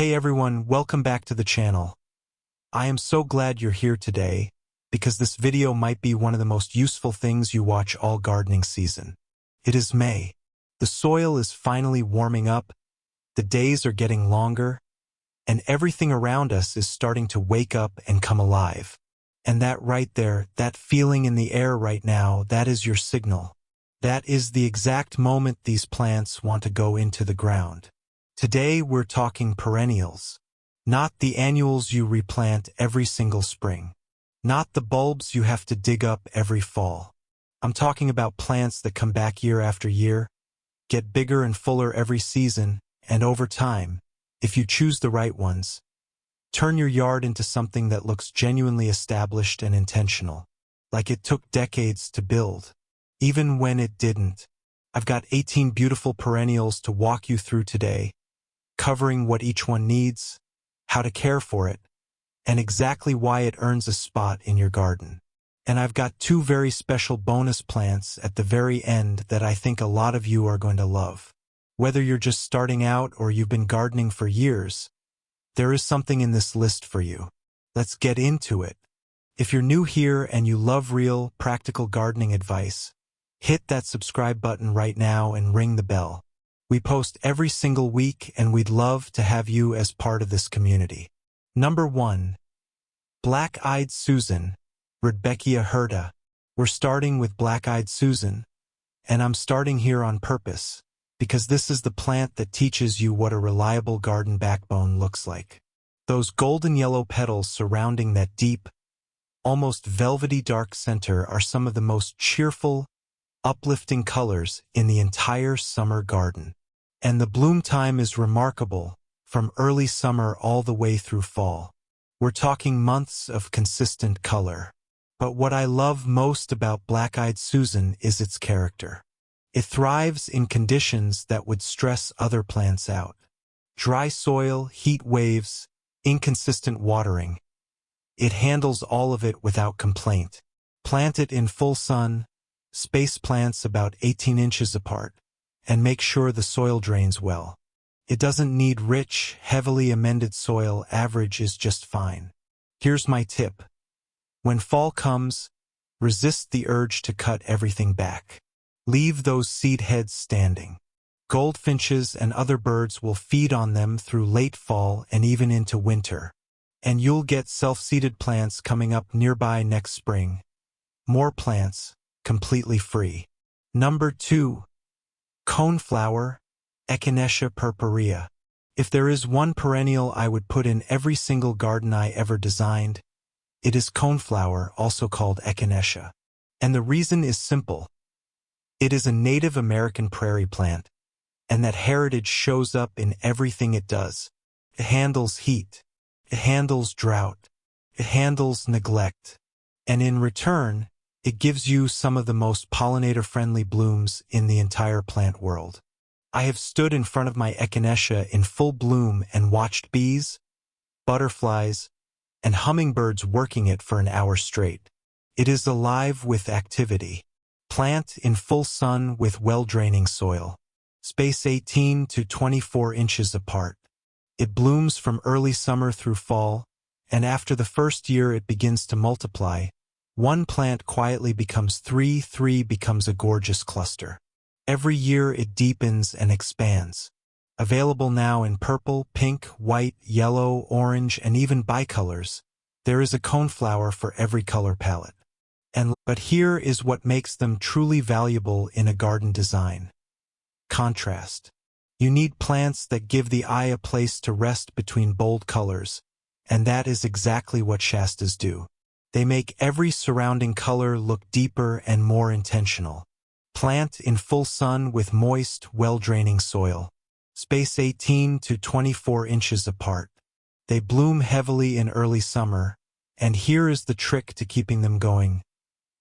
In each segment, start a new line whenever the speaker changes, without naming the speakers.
Hey everyone, welcome back to the channel. I am so glad you're here today because this video might be one of the most useful things you watch all gardening season. It is May. The soil is finally warming up, the days are getting longer, and everything around us is starting to wake up and come alive. And that right there, that feeling in the air right now, that is your signal. That is the exact moment these plants want to go into the ground. Today we're talking perennials, not the annuals you replant every single spring, not the bulbs you have to dig up every fall. I'm talking about plants that come back year after year, get bigger and fuller every season, and over time, if you choose the right ones, turn your yard into something that looks genuinely established and intentional, like it took decades to build. Even when it didn't. I've got 18 beautiful perennials to walk you through today, covering what each one needs, how to care for it, and exactly why it earns a spot in your garden. And I've got two very special bonus plants at the very end that I think a lot of you are going to love. Whether you're just starting out or you've been gardening for years, there is something in this list for you. Let's get into it. If you're new here and you love real, practical gardening advice, hit that subscribe button right now and ring the bell. We post every single week and we'd love to have you as part of this community. Number 1. Black-Eyed Susan, Rudbeckia hirta. We're starting with Black-Eyed Susan, and I'm starting here on purpose, because this is the plant that teaches you what a reliable garden backbone looks like. Those golden yellow petals surrounding that deep, almost velvety dark center are some of the most cheerful, uplifting colors in the entire summer garden. And the bloom time is remarkable, from early summer all the way through fall. We're talking months of consistent color. But what I love most about Black-Eyed Susan is its character. It thrives in conditions that would stress other plants out. Dry soil, heat waves, inconsistent watering. It handles all of it without complaint. Plant it in full sun, space plants about 18 inches apart, and make sure the soil drains well. It doesn't need rich, heavily amended soil, average is just fine. Here's my tip. When fall comes, resist the urge to cut everything back. Leave those seed heads standing. Goldfinches and other birds will feed on them through late fall and even into winter. And you'll get self-seeded plants coming up nearby next spring. More plants, completely free. Number 2. Coneflower, Echinacea purpurea. If there is one perennial I would put in every single garden I ever designed, it is coneflower, also called echinacea. And the reason is simple. It is a Native American prairie plant, and that heritage shows up in everything it does. It handles heat. It handles drought. It handles neglect. And in return, it gives you some of the most pollinator-friendly blooms in the entire plant world. I have stood in front of my echinacea in full bloom and watched bees, butterflies, and hummingbirds working it for an hour straight. It is alive with activity. Plant in full sun with well-draining soil. Space 18 to 24 inches apart. It blooms from early summer through fall, and after the first year it begins to multiply. One plant quietly becomes 3, 3 becomes a gorgeous cluster. Every year it deepens and expands. Available now in purple, pink, white, yellow, orange, and even bicolors. There is a coneflower for every color palette. But here is what makes them truly valuable in a garden design. Contrast. You need plants that give the eye a place to rest between bold colors, and that is exactly what Shastas do. They make every surrounding color look deeper and more intentional. Plant in full sun with moist, well-draining soil. Space 18 to 24 inches apart. They bloom heavily in early summer, and here is the trick to keeping them going.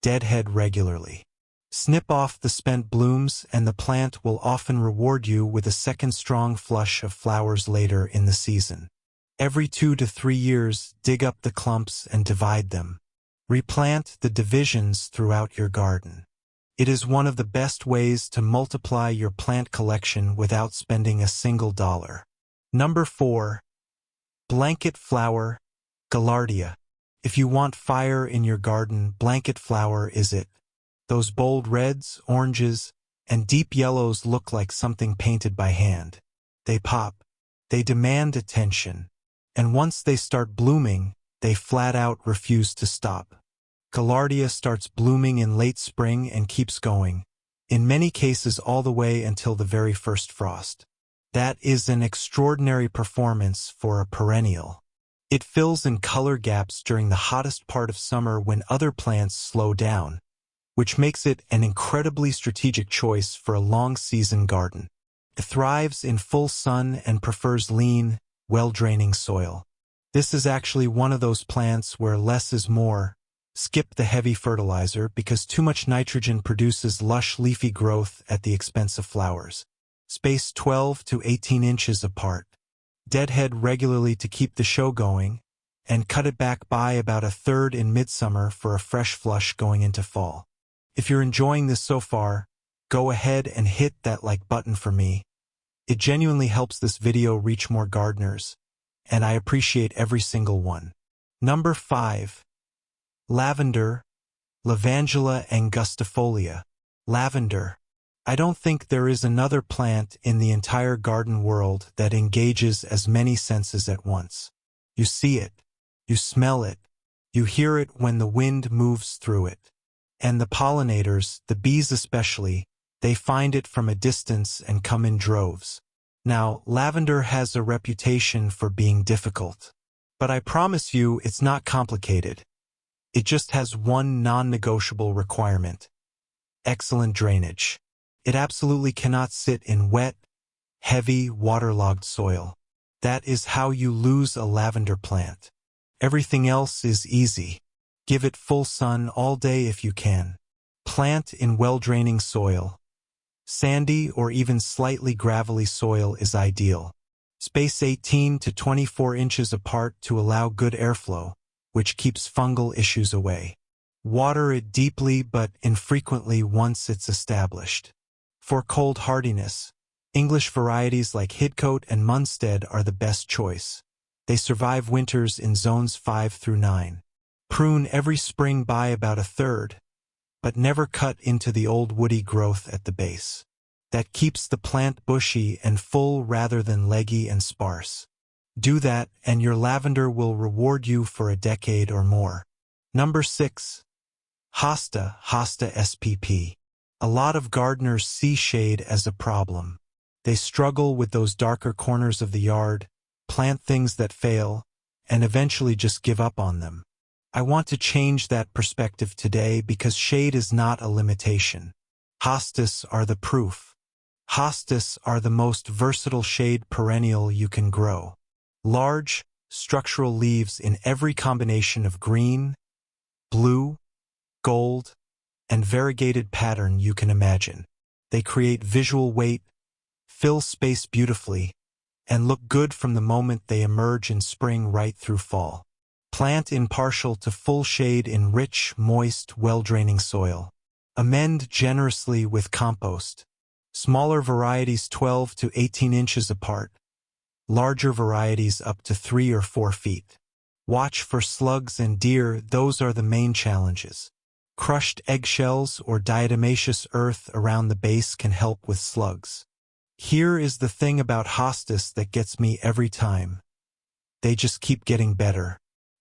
Deadhead regularly. Snip off the spent blooms and the plant will often reward you with a second strong flush of flowers later in the season. Every 2 to 3 years, dig up the clumps and divide them. Replant the divisions throughout your garden. It is one of the best ways to multiply your plant collection without spending a single dollar. Number 4. Blanket flower, Gaillardia. If you want fire in your garden, blanket flower is it. Those bold reds, oranges, and deep yellows look like something painted by hand. They pop. They demand attention. And once they start blooming, they flat out refuse to stop. Gaillardia starts blooming in late spring and keeps going, in many cases all the way until the very first frost. That is an extraordinary performance for a perennial. It fills in color gaps during the hottest part of summer when other plants slow down, which makes it an incredibly strategic choice for a long-season garden. It thrives in full sun and prefers lean, well-draining soil. This is actually one of those plants where less is more. Skip the heavy fertilizer because too much nitrogen produces lush leafy growth at the expense of flowers. Space 12 to 18 inches apart. Deadhead regularly to keep the show going, and cut it back by about a third in midsummer for a fresh flush going into fall. If you're enjoying this so far, go ahead and hit that like button for me. It genuinely helps this video reach more gardeners, and I appreciate every single one. Number 5. Lavender, Lavandula angustifolia. Lavender. I don't think there is another plant in the entire garden world that engages as many senses at once. You see it, you smell it, you hear it when the wind moves through it. And the pollinators, the bees especially, they find it from a distance and come in droves. Now, lavender has a reputation for being difficult. But I promise you it's not complicated. It just has one non-negotiable requirement: excellent drainage. It absolutely cannot sit in wet, heavy, waterlogged soil. That is how you lose a lavender plant. Everything else is easy. Give it full sun all day if you can. Plant in well-draining soil. Sandy or even slightly gravelly soil is ideal. Space 18 to 24 inches apart to allow good airflow, which keeps fungal issues away. Water it deeply but infrequently once it's established. For cold hardiness, English varieties like Hidcote and Munstead are the best choice. They survive winters in zones 5 through 9. Prune every spring by about a third, but never cut into the old woody growth at the base. That keeps the plant bushy and full rather than leggy and sparse. Do that and your lavender will reward you for a decade or more. Number 6. Hosta spp. A lot of gardeners see shade as a problem. They struggle with those darker corners of the yard, plant things that fail, and eventually just give up on them. I want to change that perspective today because shade is not a limitation. Hostas are the proof. Hostas are the most versatile shade perennial you can grow. Large, structural leaves in every combination of green, blue, gold, and variegated pattern you can imagine. They create visual weight, fill space beautifully, and look good from the moment they emerge in spring right through fall. Plant in partial to full shade in rich, moist, well-draining soil. Amend generously with compost. Smaller varieties 12 to 18 inches apart. Larger varieties up to 3 or 4 feet. Watch for slugs and deer, those are the main challenges. Crushed eggshells or diatomaceous earth around the base can help with slugs. Here is the thing about hostas that gets me every time. They just keep getting better.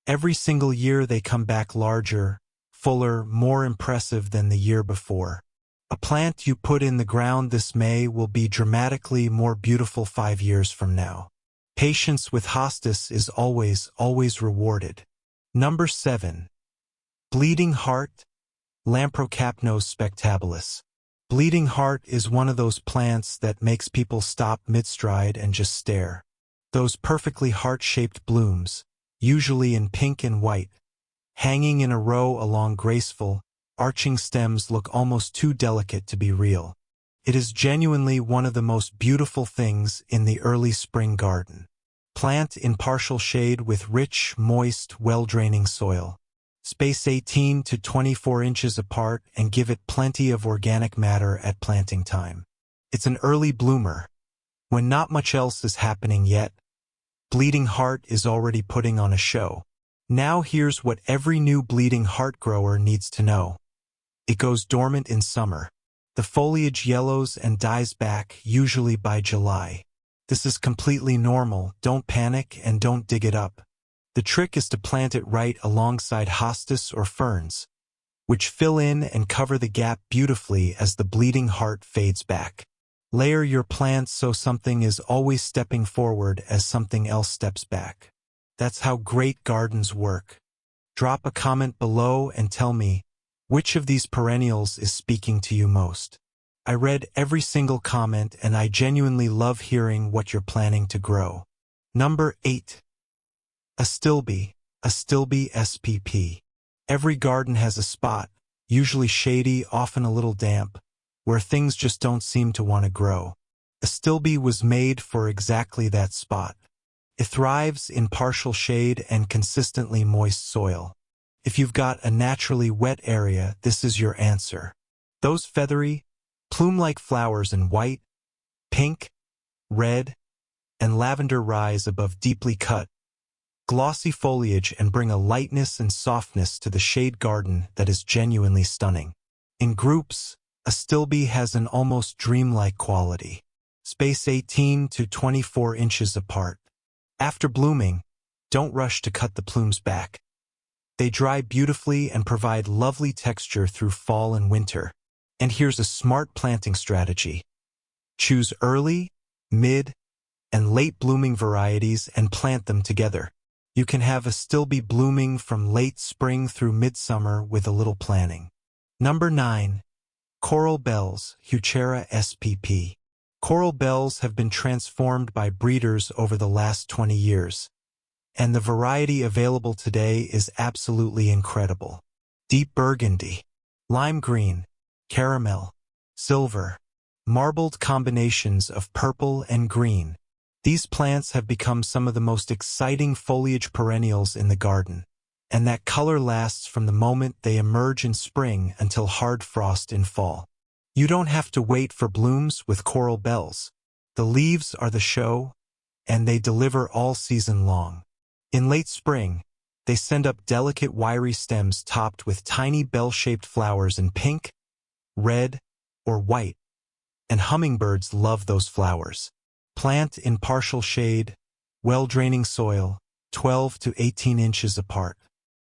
Every single year they come back larger, fuller, more impressive than the year before. A plant you put in the ground this May will be dramatically more beautiful 5 years from now. Patience with hostas is always rewarded. Number 7. Bleeding heart, Lamprocapnos spectabilis. Bleeding heart is one of those plants that makes people stop mid-stride and just stare. Those perfectly heart-shaped blooms, usually in pink and white, hanging in a row along graceful, arching stems look almost too delicate to be real. It is genuinely one of the most beautiful things in the early spring garden. Plant in partial shade with rich, moist, well-draining soil. Space 18 to 24 inches apart and give it plenty of organic matter at planting time. It's an early bloomer. When not much else is happening yet, Bleeding Heart is already putting on a show. Now here's what every new bleeding heart grower needs to know. It goes dormant in summer. The foliage yellows and dies back, usually by July. This is completely normal, don't panic and don't dig it up. The trick is to plant it right alongside hostas or ferns, which fill in and cover the gap beautifully as the bleeding heart fades back. Layer your plants so something is always stepping forward as something else steps back. That's how great gardens work. Drop a comment below and tell me, which of these perennials is speaking to you most? I read every single comment and I genuinely love hearing what you're planning to grow. Number 8. Astilbe SPP. Every garden has a spot, usually shady, often a little damp, where things just don't seem to want to grow. Astilbe was made for exactly that spot. It thrives in partial shade and consistently moist soil. If you've got a naturally wet area, this is your answer. Those feathery, plume-like flowers in white, pink, red, and lavender rise above deeply cut, glossy foliage and bring a lightness and softness to the shade garden that is genuinely stunning. In groups, Astilbe has an almost dreamlike quality. Space 18 to 24 inches apart. After blooming, don't rush to cut the plumes back. They dry beautifully and provide lovely texture through fall and winter. And here's a smart planting strategy. Choose early, mid, and late blooming varieties and plant them together. You can have Astilbe blooming from late spring through midsummer with a little planning. Number 9. Coral Bells SPP. Coral bells have been transformed by breeders over the last 20 years. And the variety available today is absolutely incredible. Deep burgundy, lime green, caramel, silver, marbled combinations of purple and green. These plants have become some of the most exciting foliage perennials in the garden, and that color lasts from the moment they emerge in spring until hard frost in fall. You don't have to wait for blooms with coral bells. The leaves are the show, and they deliver all season long. In late spring, they send up delicate wiry stems topped with tiny bell-shaped flowers in pink, red, or white, and hummingbirds love those flowers. Plant in partial shade, well-draining soil, 12 to 18 inches apart.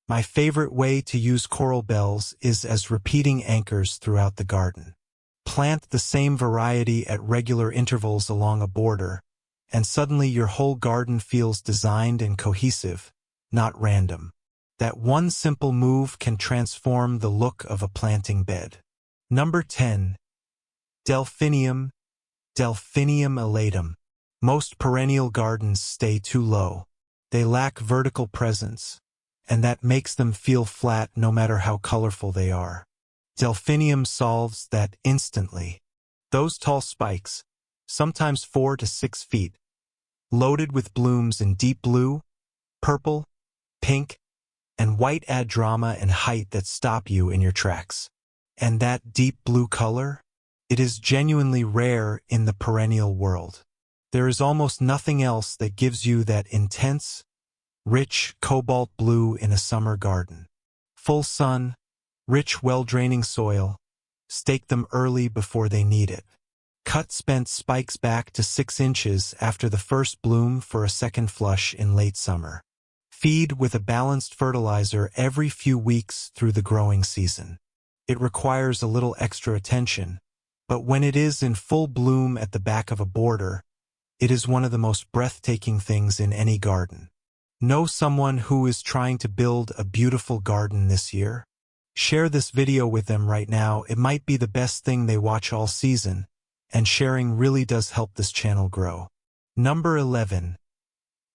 My favorite way to use coral bells is as repeating anchors throughout the garden. Plant the same variety at regular intervals along a border, and suddenly your whole garden feels designed and cohesive, not random. That one simple move can transform the look of a planting bed. Number 10. Delphinium elatum. Most perennial gardens stay too low. They lack vertical presence, and that makes them feel flat no matter how colorful they are. Delphinium solves that instantly. Those tall spikes, sometimes 4 to 6 feet, loaded with blooms in deep blue, purple, pink, and white add drama and height that stop you in your tracks. And that deep blue color? It is genuinely rare in the perennial world. There is almost nothing else that gives you that intense, rich cobalt blue in a summer garden. Full sun, rich well-draining soil, stake them early before they need it. Cut spent spikes back to 6 inches after the first bloom for a second flush in late summer. Feed with a balanced fertilizer every few weeks through the growing season. It requires a little extra attention, but when it is in full bloom at the back of a border, it is one of the most breathtaking things in any garden. Know someone who is trying to build a beautiful garden this year? Share this video with them right now. It might be the best thing they watch all season, and sharing really does help this channel grow. Number 11.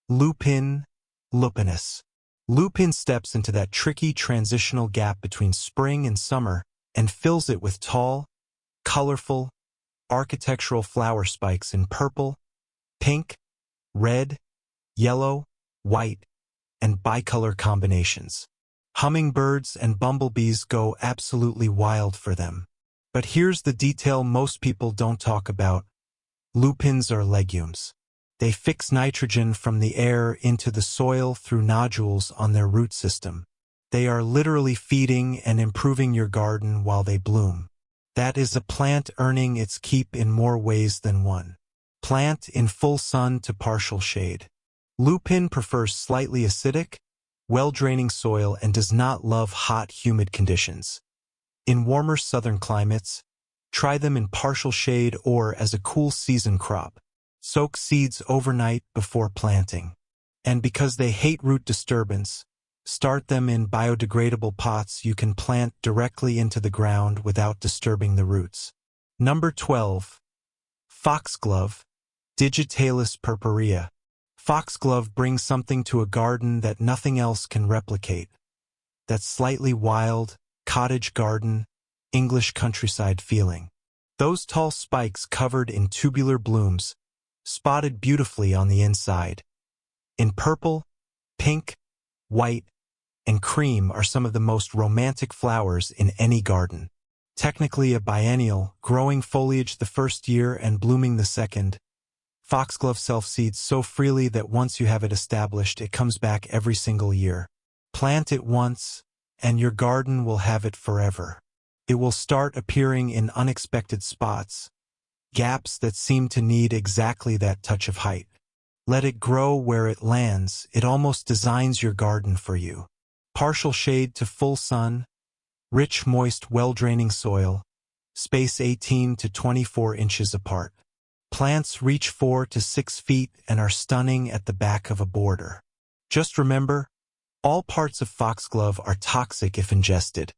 Lupinus. Lupin steps into that tricky transitional gap between spring and summer and fills it with tall, colorful, architectural flower spikes in purple, pink, red, yellow, white, and bicolor combinations. Hummingbirds and bumblebees go absolutely wild for them. But here's the detail most people don't talk about. Lupins are legumes. They fix nitrogen from the air into the soil through nodules on their root system. They are literally feeding and improving your garden while they bloom. That is a plant earning its keep in more ways than one. Plant in full sun to partial shade. Lupin prefers slightly acidic, well-draining soil and does not love hot, humid conditions. In warmer southern climates, try them in partial shade or as a cool season crop. Soak seeds overnight before planting. And because they hate root disturbance, start them in biodegradable pots you can plant directly into the ground without disturbing the roots. Number 12. Foxglove, Digitalis purpurea. Foxglove brings something to a garden that nothing else can replicate. That slightly wild, cottage garden, English countryside feeling. Those tall spikes covered in tubular blooms, spotted beautifully on the inside. In purple, pink, white, and cream are some of the most romantic flowers in any garden. Technically a biennial, growing foliage the first year and blooming the second, foxglove self-seeds so freely that once you have it established, it comes back every single year. Plant it once, and your garden will have it forever. It will start appearing in unexpected spots, gaps that seem to need exactly that touch of height. Let it grow where it lands. It almost designs your garden for you. Partial shade to full sun, rich, moist, well-draining soil, space 18 to 24 inches apart. Plants reach 4 to 6 feet and are stunning at the back of a border. Just remember, all parts of foxglove are toxic if ingested.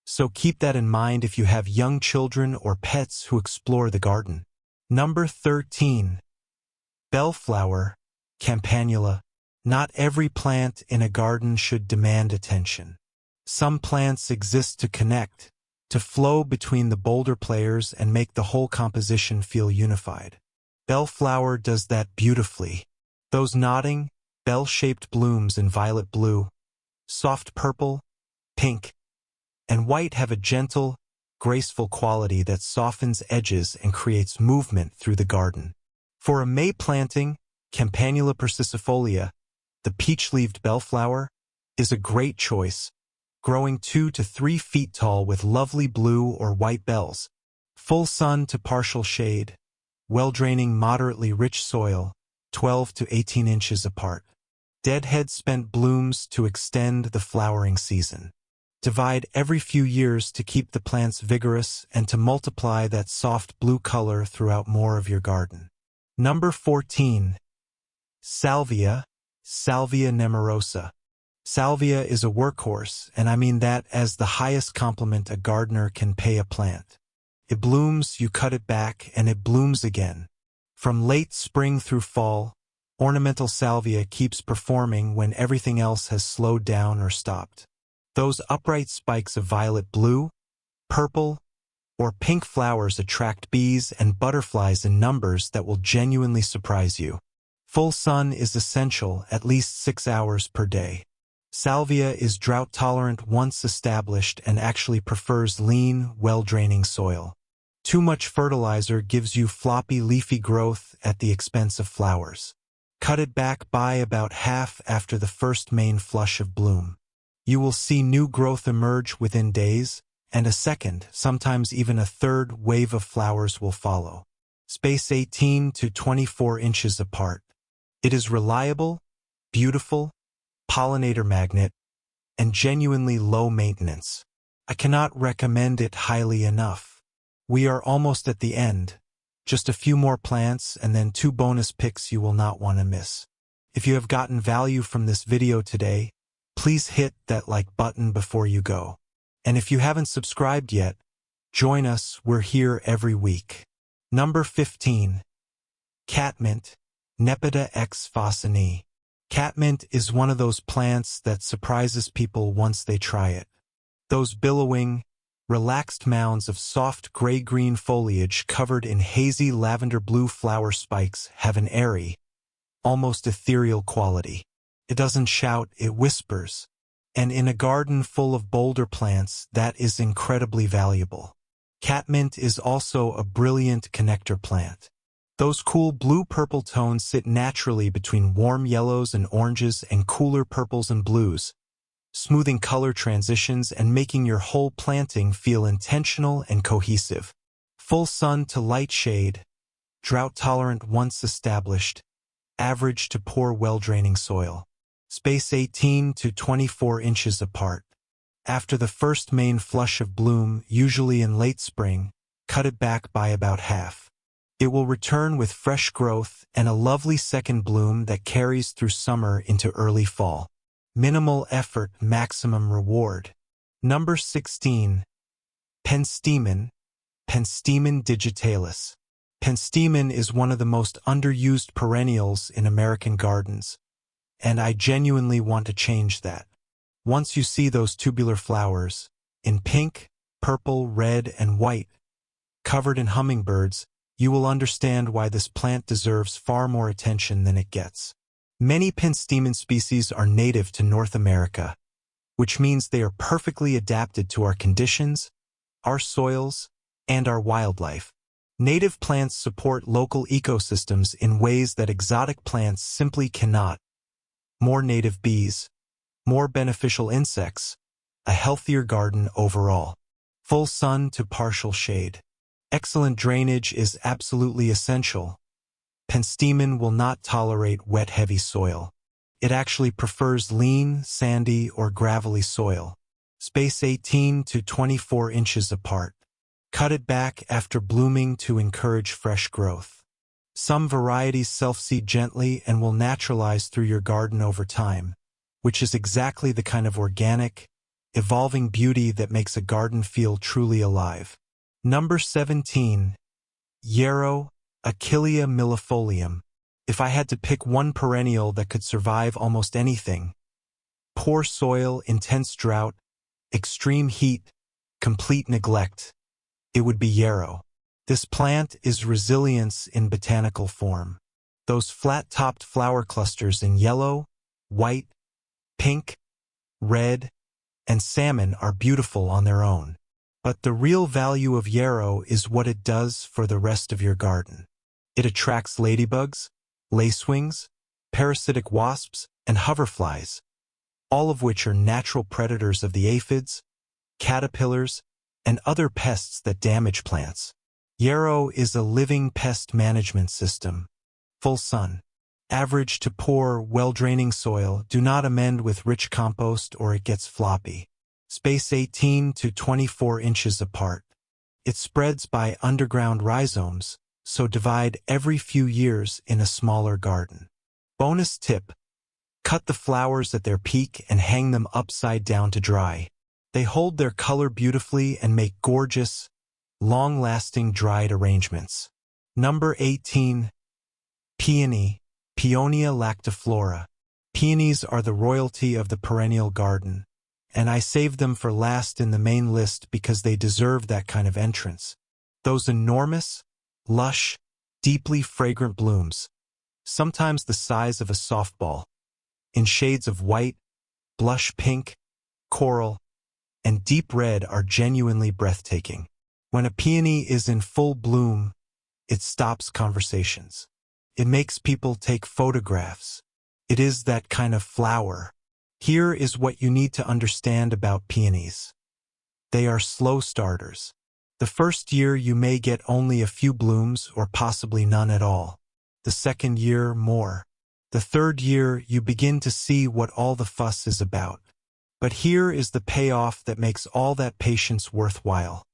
So keep that in mind if you have young children or pets who explore the garden. Number 13. Bellflower, Campanula. Not every plant in a garden should demand attention. Some plants exist to connect, to flow between the boulder players and make the whole composition feel unified. Bellflower does that beautifully. Those nodding, bell-shaped blooms in violet blue, soft purple, pink, and white have a gentle, graceful quality that softens edges and creates movement through the garden. For a May planting, Campanula persicifolia, the peach-leaved bellflower, is a great choice, growing 2 to 3 feet tall with lovely blue or white bells. Full sun to partial shade, well-draining moderately rich soil, 12 to 18 inches apart. Deadhead spent blooms to extend the flowering season. Divide every few years to keep the plants vigorous and to multiply that soft blue color throughout more of your garden. Number 14. Salvia, Salvia nemorosa. Salvia is a workhorse, and I mean that as the highest compliment a gardener can pay a plant. It blooms, you cut it back, and it blooms again. From late spring through fall, ornamental salvia keeps performing when everything else has slowed down or stopped. Those upright spikes of violet blue, purple, or pink flowers attract bees and butterflies in numbers that will genuinely surprise you. Full sun is essential, at least 6 hours per day. Salvia is drought-tolerant once established and actually prefers lean, well-draining soil. Too much fertilizer gives you floppy, leafy growth at the expense of flowers. Cut it back by about half after the first main flush of bloom. You will see new growth emerge within days, and a second, sometimes even a third wave of flowers will follow. Space 18 to 24 inches apart. It is reliable, beautiful, pollinator magnet, and genuinely low maintenance. I cannot recommend it highly enough. We are almost at the end. Just a few more plants and then 2 bonus picks you will not want to miss. If you have gotten value from this video today, please hit that like button before you go. And if you haven't subscribed yet, join us, we're here every week. Number 15. Catmint, Nepeta x Fossini. Catmint is one of those plants that surprises people once they try it. Those billowing, relaxed mounds of soft gray-green foliage covered in hazy lavender blue flower spikes have an airy, almost ethereal quality. It doesn't shout, it whispers. And in a garden full of boulder plants, that is incredibly valuable. Catmint is also a brilliant connector plant. Those cool blue-purple tones sit naturally between warm yellows and oranges and cooler purples and blues, smoothing color transitions and making your whole planting feel intentional and cohesive. Full sun to light shade, drought-tolerant once established, average to poor well-draining soil. Space 18 to 24 inches apart. After the first main flush of bloom, usually in late spring, cut it back by about half. It will return with fresh growth and a lovely second bloom that carries through summer into early fall. Minimal effort, maximum reward. Number 16. Penstemon, Penstemon digitalis. Penstemon is one of the most underused perennials in American gardens, and I genuinely want to change that. Once you see those tubular flowers, in pink, purple, red, and white, covered in hummingbirds, you will understand why this plant deserves far more attention than it gets. Many Penstemon species are native to North America, which means they are perfectly adapted to our conditions, our soils, and our wildlife. Native plants support local ecosystems in ways that exotic plants simply cannot. More native bees, more beneficial insects, a healthier garden overall. Full sun to partial shade. Excellent drainage is absolutely essential. Penstemon will not tolerate wet, heavy soil. It actually prefers lean, sandy, or gravelly soil. Space 18 to 24 inches apart. Cut it back after blooming to encourage fresh growth. Some varieties self-seed gently and will naturalize through your garden over time, which is exactly the kind of organic, evolving beauty that makes a garden feel truly alive. Number 17. Yarrow, Achillea millefolium. If I had to pick one perennial that could survive almost anything, poor soil, intense drought, extreme heat, complete neglect, it would be yarrow. This plant is resilience in botanical form. Those flat-topped flower clusters in yellow, white, pink, red, and salmon are beautiful on their own. But the real value of yarrow is what it does for the rest of your garden. It attracts ladybugs, lacewings, parasitic wasps, and hoverflies, all of which are natural predators of the aphids, caterpillars, and other pests that damage plants. Yarrow is a living pest management system. Full sun. Average to poor, well-draining soil. Do not amend with rich compost or it gets floppy. Space 18 to 24 inches apart. It spreads by underground rhizomes, so divide every few years in a smaller garden. Bonus tip: cut the flowers at their peak and hang them upside down to dry. They hold their color beautifully and make gorgeous, long-lasting dried arrangements. Number 18. Peony, Peonia lactiflora. Peonies are the royalty of the perennial garden, and I saved them for last in the main list because they deserve that kind of entrance. Those enormous, lush, deeply fragrant blooms, sometimes the size of a softball, in shades of white, blush pink, coral, and deep red are genuinely breathtaking. When a peony is in full bloom, it stops conversations. It makes people take photographs. It is that kind of flower. Here is what you need to understand about peonies. They are slow starters. The first year you may get only a few blooms or possibly none at all. The second year, more. The third year, you begin to see what all the fuss is about. But here is the payoff that makes all that patience worthwhile.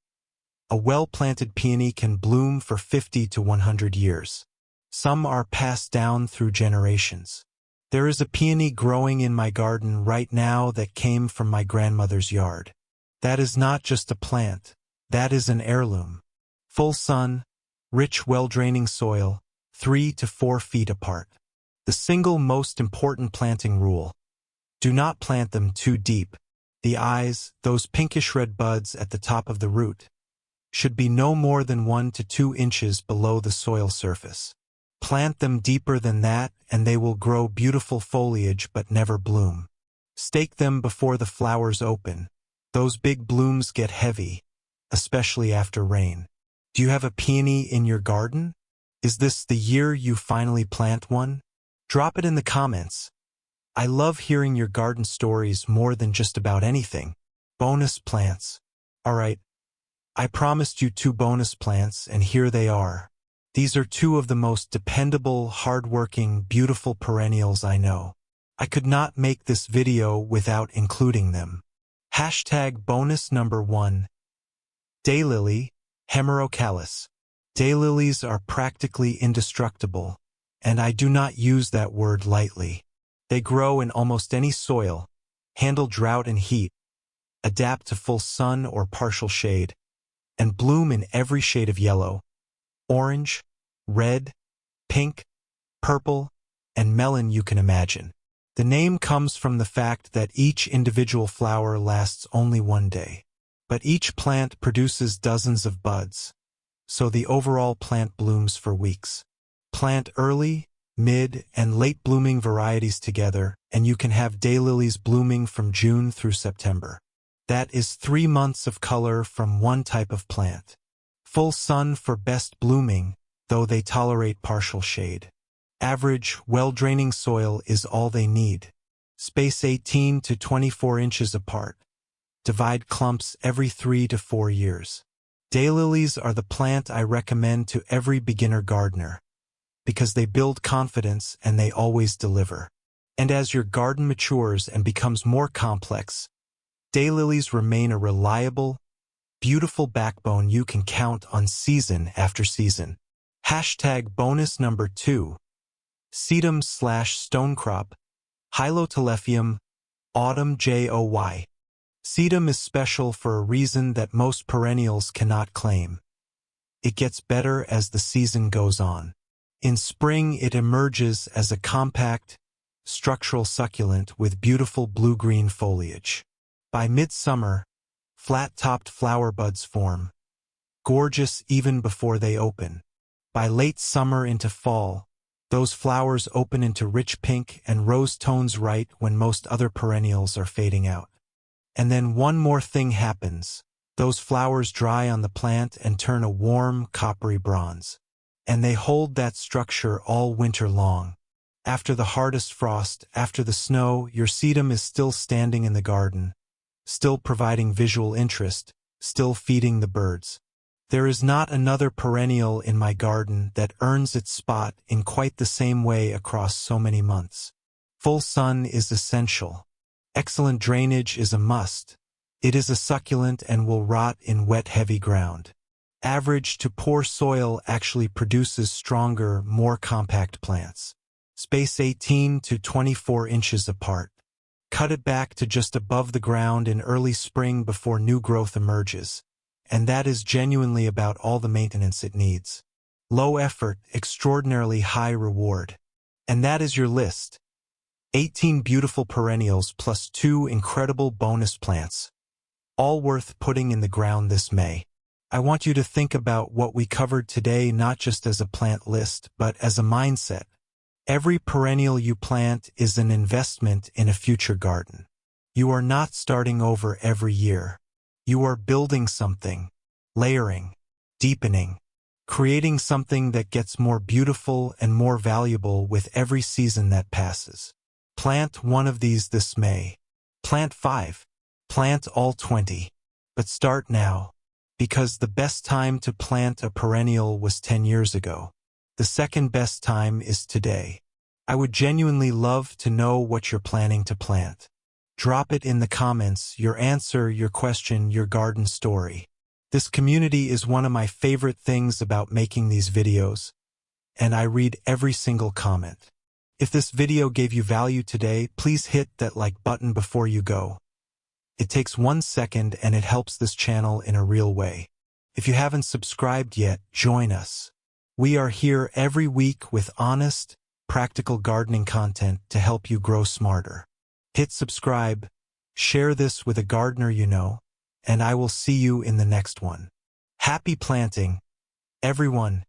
A well-planted peony can bloom for 50 to 100 years. Some are passed down through generations. There is a peony growing in my garden right now that came from my grandmother's yard. That is not just a plant. That is an heirloom. Full sun, rich, well-draining soil, 3 to 4 feet apart. The single most important planting rule: do not plant them too deep. The eyes, those pinkish-red buds at the top of the root, should be no more than 1 to 2 inches below the soil surface. Plant them deeper than that and they will grow beautiful foliage but never bloom. Stake them before the flowers open. Those big blooms get heavy, especially after rain. Do you have a peony in your garden? Is this the year you finally plant one? Drop it in the comments. I love hearing your garden stories more than just about anything. Bonus plants. Alright, I promised you 2 bonus plants, and here they are. These are 2 of the most dependable, hardworking, beautiful perennials I know. I could not make this video without including them. Hashtag bonus number 1. Daylily, Hemerocallis. Daylilies are practically indestructible, and I do not use that word lightly. They grow in almost any soil, handle drought and heat, adapt to full sun or partial shade, and bloom in every shade of yellow, orange, red, pink, purple, and melon you can imagine. The name comes from the fact that each individual flower lasts only 1 day, but each plant produces dozens of buds, so the overall plant blooms for weeks. Plant early, mid, and late blooming varieties together, and you can have daylilies blooming from June through September. That is 3 months of color from one type of plant. Full sun for best blooming, though they tolerate partial shade. Average, well-draining soil is all they need. Space 18 to 24 inches apart. Divide clumps every 3 to 4 years. Daylilies are the plant I recommend to every beginner gardener, because they build confidence and they always deliver. And as your garden matures and becomes more complex, daylilies remain a reliable, beautiful backbone you can count on season after season. Hashtag bonus number 2. Sedum/stonecrop, Hylotelephium, autumn joy. Sedum is special for a reason that most perennials cannot claim. It gets better as the season goes on. In spring, it emerges as a compact, structural succulent with beautiful blue-green foliage. By midsummer, flat-topped flower buds form, gorgeous even before they open. By late summer into fall, those flowers open into rich pink and rose tones right when most other perennials are fading out. And then one more thing happens. Those flowers dry on the plant and turn a warm, coppery bronze. And they hold that structure all winter long. After the hardest frost, after the snow, your sedum is still standing in the garden, still providing visual interest, still feeding the birds. There is not another perennial in my garden that earns its spot in quite the same way across so many months. Full sun is essential. Excellent drainage is a must. It is a succulent and will rot in wet, heavy ground. Average to poor soil actually produces stronger, more compact plants. Space 18 to 24 inches apart. Cut it back to just above the ground in early spring before new growth emerges. And that is genuinely about all the maintenance it needs. Low effort, extraordinarily high reward. And that is your list. 18 beautiful perennials plus 2 incredible bonus plants. All worth putting in the ground this May. I want you to think about what we covered today not just as a plant list, but as a mindset. Every perennial you plant is an investment in a future garden. You are not starting over every year. You are building something, layering, deepening, creating something that gets more beautiful and more valuable with every season that passes. Plant one of these this May. Plant 5. Plant all 20. But start now, because the best time to plant a perennial was 10 years ago. The second best time is today. I would genuinely love to know what you're planning to plant. Drop it in the comments, your answer, your question, your garden story. This community is one of my favorite things about making these videos, and I read every single comment. If this video gave you value today, please hit that like button before you go. It takes 1 second and it helps this channel in a real way. If you haven't subscribed yet, join us. We are here every week with honest, practical gardening content to help you grow smarter. Hit subscribe, share this with a gardener you know, and I will see you in the next one. Happy planting, everyone.